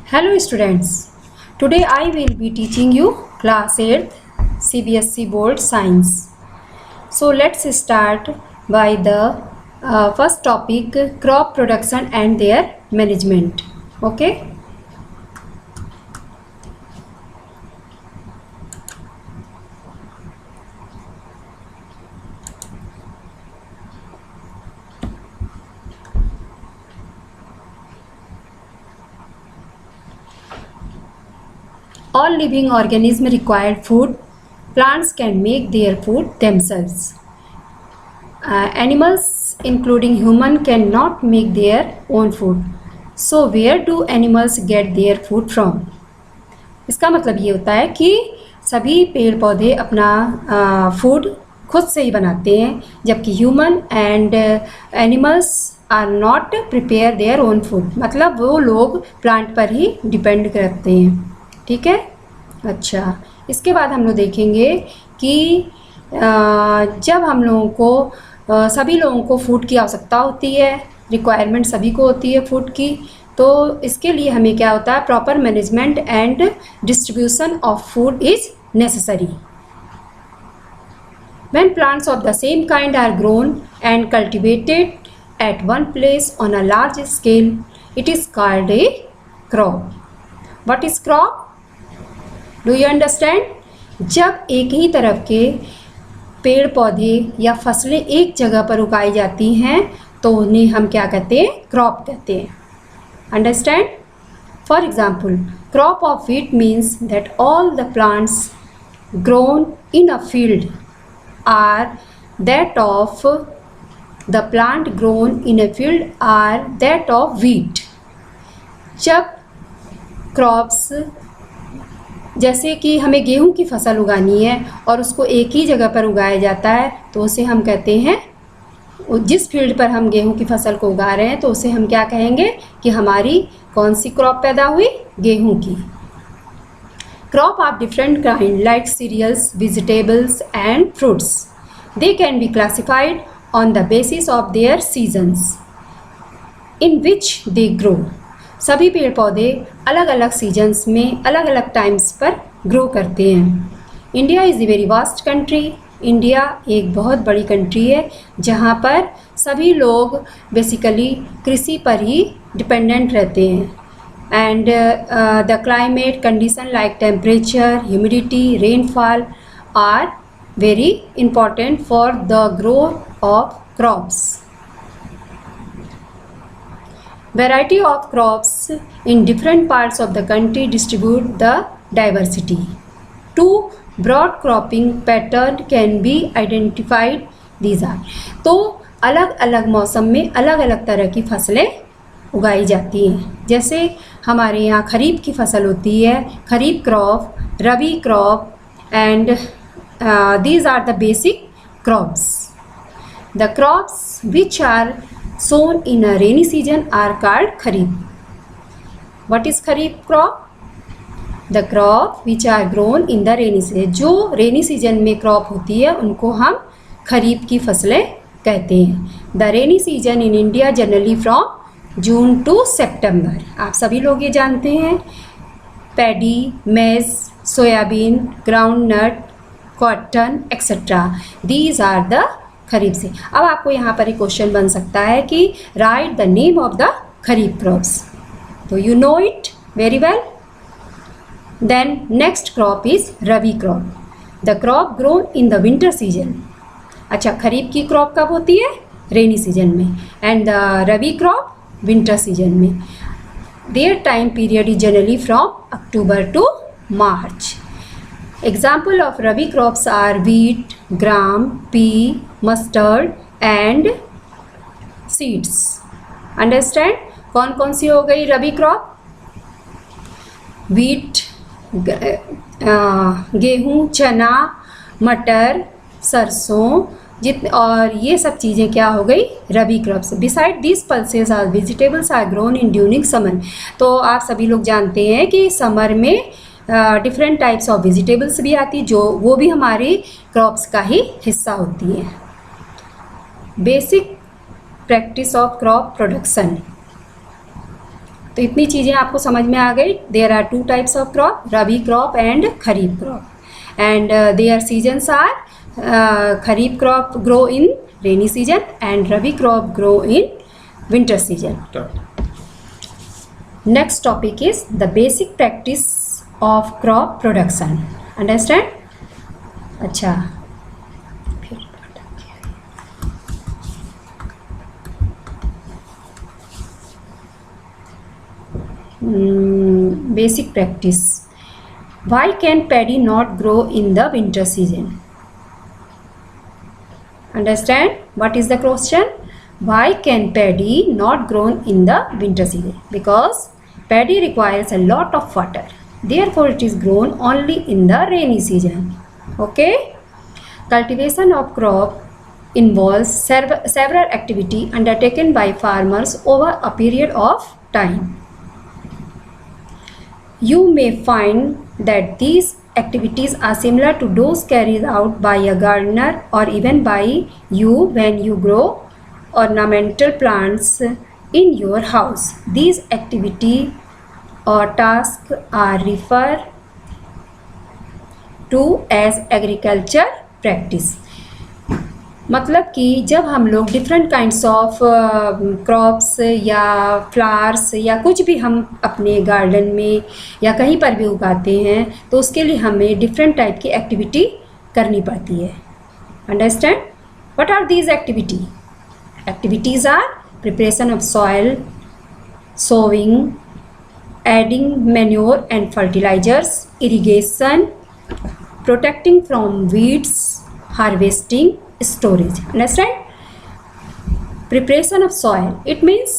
Hello students, today I will be teaching you class 8th CBSE board science. So let's start by the first topic, crop production and their management. Okay. All living organisms require food. Plants can make their food themselves. Animals including human cannot make their own food. So where do animals get their food from? इसका मतलब ये होता है कि सभी पेड़ पौधे अपना फूड खुद से ही बनाते हैं, जबकि human and animals are not prepare their own food, मतलब वो लोग प्लांट पर ही डिपेंड करते हैं. ठीक है. अच्छा, इसके बाद हम लोग देखेंगे कि जब हम लोगों को सभी लोगों को फूड की आवश्यकता होती है, रिक्वायरमेंट सभी को होती है फूड की, तो इसके लिए हमें क्या होता है, proper management and distribution of food is necessary. When plants of the same kind are grown and cultivated at one place on a large scale, it is called a crop. What is crop? Do you understand? जब एक ही तरफ के पेड़ पौधे या फसलें एक जगह पर उगाई जाती हैं तो उन्हें हम क्या कहते हैं, क्रॉप कहते हैं. Understand? For example, crop of wheat means that all the plants grown in a field are that of the plant grown in a field are that of wheat. जब क्रॉप्स, जैसे कि हमें गेहूं की फसल उगानी है और उसको एक ही जगह पर उगाया जाता है तो उसे हम कहते हैं, जिस फील्ड पर हम गेहूं की फसल को उगा रहे हैं तो उसे हम क्या कहेंगे कि हमारी कौन सी क्रॉप पैदा हुई, गेहूं की. Crop of different kind like cereals, vegetables and fruits. They can be classified on the basis of their seasons in which they grow. सभी पेड़ पौधे अलग अलग सीजन्स में अलग अलग टाइम्स पर ग्रो करते हैं. India is a very vast country. India एक बहुत बड़ी कंट्री है जहाँ पर सभी लोग बेसिकली कृषि पर ही डिपेंडेंट रहते हैं. And the climate condition like temperature, humidity, rainfall are very important for the growth of crops. Variety of crops in different parts of the country distribute the diversity. Two broad cropping pattern can be identified. These are, तो अलग अलग मौसम में अलग अलग तरह की फसलें उगाई जाती हैं. जैसे हमारे यहाँ खरीफ की फसल होती है, kharif crop, rabi crop, and these are the basic crops. The crops which are sown in a rainy season are called kharif. What is kharif crop? The crop which are grown in the rainy season. जो rainy season में crop होती है उनको हम खरीफ की फसलें कहते हैं. The rainy season in India generally from June to September. आप सभी लोग ये जानते हैं. Paddy, maize, soybean, groundnut, cotton etcetera, these are the kharif से. अब आपको यहाँ पर एक क्वेश्चन बन सकता है कि write the name of the kharif crops. तो you know it very well. Then next crop is rabi crop. The crop grown in the winter season. अच्छा, खरीफ की क्रॉप कब होती है, रेनी सीजन में, and the rabi crop winter season में. Their time period is generally from October to March. Example of rabi crops are wheat, gram, pea, mustard and seeds. Understand? कौन कौन सी हो गई रबी क्रॉप? wheat, गेहूँ, चना, मटर, सरसों, और ये सब चीज़ें क्या हो गई, rabi crops. Besides this pulses are vegetables are grown in during summer. तो आप सभी लोग जानते हैं कि समर में डिफरेंट टाइप्स ऑफ वेजिटेबल्स भी आती, जो वो भी हमारी क्रॉप्स का ही हिस्सा होती है. Basic practice of crop production. तो इतनी चीज़ें आपको समझ में आ गई. There are 2 types of crop, rabi crop and kharif crop. And their seasons are kharif crop grow in rainy season and rabi crop grow in winter season. Next topic is the basic practice of crop production. Understand? अच्छा, basic practice. Why can paddy not grow in the winter season? Understand? What is the question? Why can paddy not grow in the winter season? Because paddy requires a lot of water. Therefore, it is grown only in the rainy season. Okay? Cultivation of crop involves several activities undertaken by farmers over a period of time. You may find that these activities are similar to those carried out by a gardener or even by you when you grow ornamental plants in your house. These activity or tasks are referred to as agriculture practice. मतलब कि जब हम लोग different kinds of crops या flowers या कुछ भी हम अपने गार्डन में या कहीं पर भी उगाते हैं तो उसके लिए हमें डिफरेंट टाइप की एक्टिविटी करनी पड़ती है. Understand? What are these activity? Activities are preparation of soil, sowing, adding manure and fertilizers, irrigation, protecting from weeds, harvesting, storage. Understand? Preparation of soil. It means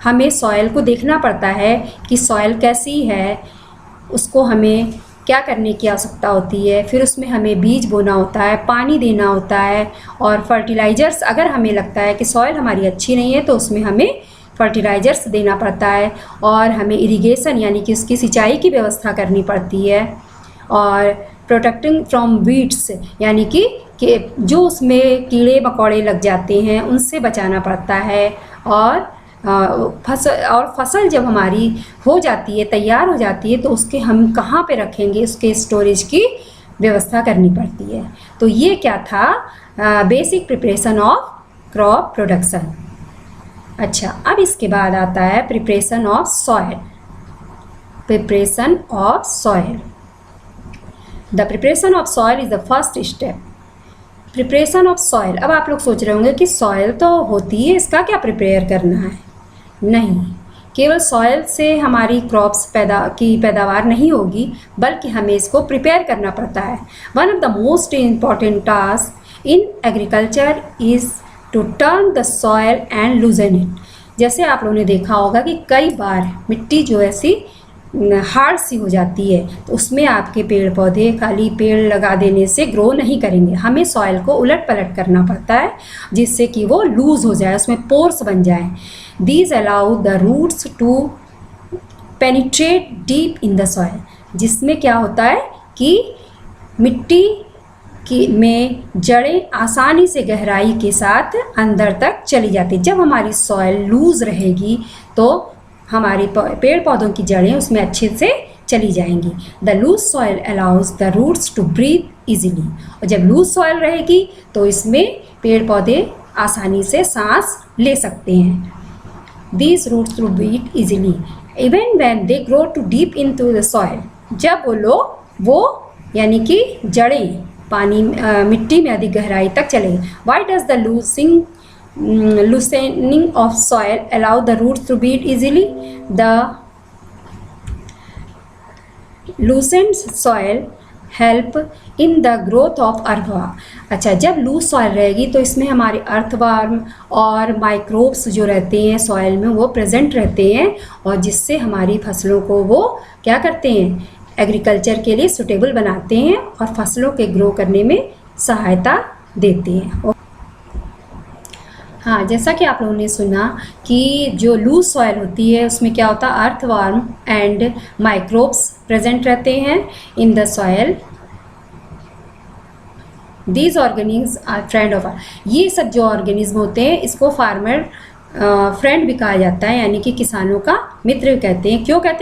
हमें soil को देखना पड़ता है कि soil कैसी है, उसको हमें क्या करने की आवश्यकता होती है. फिर उसमें हमें बीज बोना होता है, पानी देना होता है और फर्टिलाइज़र्स. अगर हमें लगता है कि सॉइल हमारी अच्छी नहीं है तो उसमें हमें फर्टिलाइज़र्स देना पड़ता है और हमें इरिगेशन यानी कि उसकी सिंचाई की व्यवस्था करनी पड़ती है. और प्रोटेक्टिंग फ्रॉम वीड्स यानी कि जो उसमें कीड़े मकोड़े लग जाते हैं उनसे बचाना पड़ता है. और फसल जब हमारी हो जाती है, तैयार हो जाती है, तो उसके हम कहाँ पे रखेंगे, उसके स्टोरेज की व्यवस्था करनी पड़ती है. तो ये क्या था? Basic preparation of crop production. अच्छा, अब इसके बाद आता है preparation of soil. Preparation of soil. The preparation of soil is the first step. Preparation of soil. अब आप लोग सोच रहे होंगे कि सॉइल तो होती है, इसका क्या प्रिपेयर करना है? नहीं, केवल सॉइल से हमारी क्रॉप्स पैदावार नहीं होगी, बल्कि हमें इसको प्रिपेयर करना पड़ता है. One of the most important task in agriculture is to turn the soil and loosen it. जैसे आप लोगों ने देखा होगा कि कई बार मिट्टी जो ऐसी हार्ड सी हो जाती है तो उसमें आपके पेड़ पौधे खाली पेड़ लगा देने से ग्रो नहीं करेंगे. हमें सॉइल को उलट पलट करना पड़ता है जिससे कि वो लूज़ हो जाए, उसमें पोर्स बन जाए. These allow the roots to penetrate deep in the soil. जिसमें क्या होता है कि मिट्टी की में जड़ें आसानी से गहराई के साथ अंदर तक चली जाती. जब हमारी सॉइल लूज़ रहेगी तो हमारे पेड़ पौधों की जड़ें उसमें अच्छे से चली जाएंगी. The loose soil allows the roots to breathe easily. और जब लूज सॉइल रहेगी तो इसमें पेड़ पौधे आसानी से सांस ले सकते हैं. These roots to breathe easily even when they grow too deep into the soil. जब वो यानी कि जड़ें पानी मिट्टी में अधिक गहराई तक चले. Why does the loosening of soil allow the roots to breathe easily? The loosened soil help in the growth of earthworm. अच्छा, जब लूज सॉइल रहेगी तो इसमें हमारे अर्थवर्म और माइक्रोब्स जो रहते हैं सॉइल में वो प्रेजेंट रहते हैं और जिससे हमारी फसलों को वो क्या करते हैं, एग्रीकल्चर के लिए सुटेबल बनाते हैं और फसलों के ग्रो करने में सहायता देते हैं. हाँ, जैसा कि आप लोगों ने सुना कि जो लूज सॉइल होती है उसमें क्या होता है, अर्थवर्म एंड माइक्रोब्स प्रेजेंट रहते हैं in the soil. These organism are friend of. ये सब जो ऑर्गेनिज्म होते हैं इसको फार्मर फ्रेंड भी कहा जाता है, यानी कि किसानों का मित्र कहते हैं। क्यों कहते हैं